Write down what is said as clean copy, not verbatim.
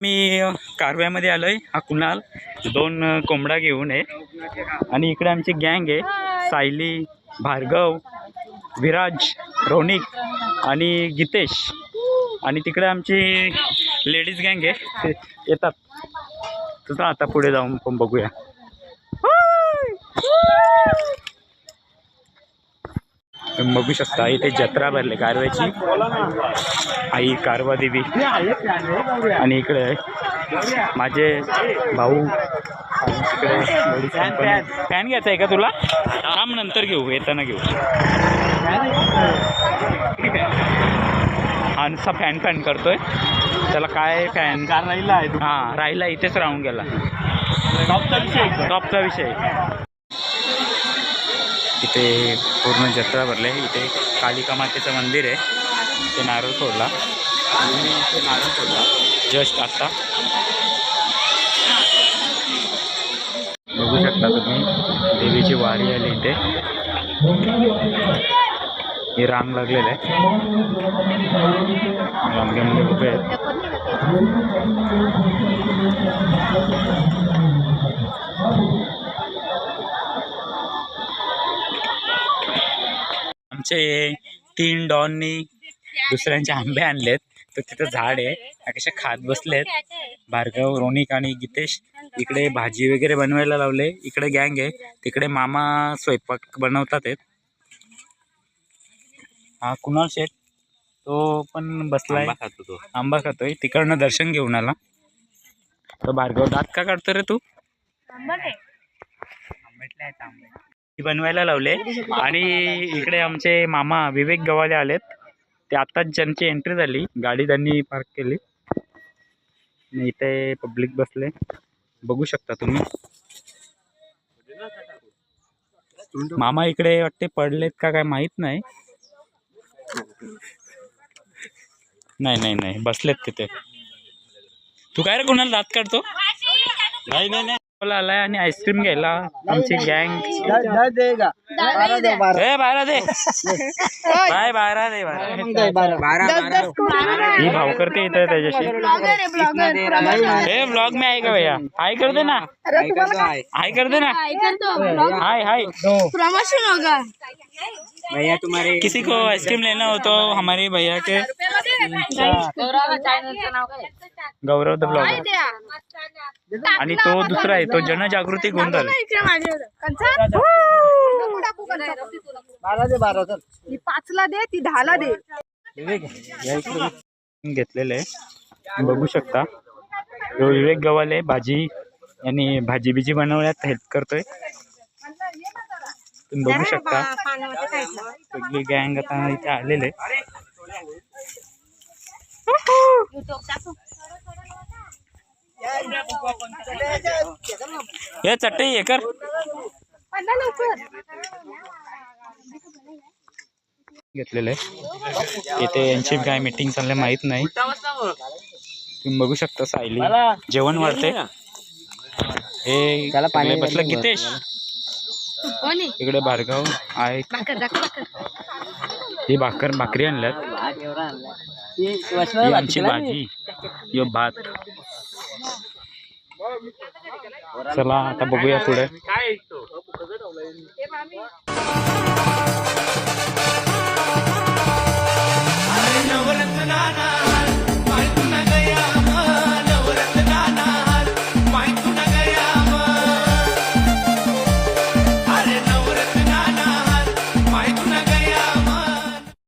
मी कारव्यामध्ये आलोय. हा कुणाल 2 कोंबडा घेऊन आहे आणि इकडे आमची गँग आहे. सायली, भार्गव, विराज, रोनिक आणि गीतेश आणि तिकडे आमची लेडीज गँग आहे. ते येतात. तर आता पुढे जाऊन पण बघूया. तुम्ही बघू शकता इथे जत्रा भरली कारव्याची. आई कारवा देवी आणि इकडे माझे भाऊ. फॅन घ्यायचा आहे का तुला? थांब नंतर घेऊ, येताना घेऊ. हा नुसता फॅन करतोय. त्याला काय फॅन राहिला आहे? हां राहिला, इथेच राहून गेला. टॉपचा विषय. इथे पूर्ण जत्रा भरले. इथे कालिका मातेचं मंदिर आहे. ते नारळ सोडला जस्ट आता. बघू शकता तुम्ही देवीची वारी आली इथे. ही रांग लागलेलं आहे. रांगेमध्ये उभे आहेत. आमचे 3 डॉननी दुसऱ्यांचे आंबे आणलेत. तर तिथं झाड आहे. कशा खात बसलेत. भार्गव, रोनिक आणि गीतेश इकडे भाजी वगैरे बनवायला लावले. इकडे गँग आहे. तिकडे मामा स्वयंपाक बनवतात आहेत. हा कुणाल शेठ तो पण बसलाय, आंबा खातोय. तिकडनं दर्शन घेऊन आला. तर भार्गव दात का काढतो रे तू? बनवायला लावले. आणि इकडे आमचे मामा विवेक गव्हाले आलेत. ते आत्ताच ज्यांची एंट्री झाली. गाडी त्यांनी पार्क केली. इथे पब्लिक बसले. बघू शकता तुम्ही. मामा इकडे वाटते पडलेत का काय माहित नाही. नाही बसलेत तिथे. तू काय रे कुणाला दात काढतो? नाही आलाय आणि आईस्क्रीम घ्यायला आमची गँग. बारा दे ही भाव करते इथे त्याच्याशी. हे ब्लॉग में आएगा भैया. हाय कर दे ना. हाय कर दे ना. हाय प्रमोशन होगा भैया. तुम्हारे किसी को आइसक्रीम लेना हो तो हमारे भैया के गौरव द ब्लॉगर. आणि तो दुसरा आहे तो जनजागृती गोंधळ. ती 5ला दे, ती 10ला दे. घेतलेलं आहे. बघू शकता तो विवेक गव्हाले भाजी आणि भाजी बिजी बनवण्यात हेल्प करतोय. तुम्ही बघू शकता सगळी गँग आता इथे आलेले. हे चटई हे कर. घेतलेले इथे यांची काय मीटिंग चालले माहित नाही. तुम्ही बघू शकता सायली जेवण वाढते. हे बसलं गीतेश. इकडे भार्गव आहे. ही भाकरी आणल्यात. ही आमची भाजी, यो भात. चला आता बघूया पुढे.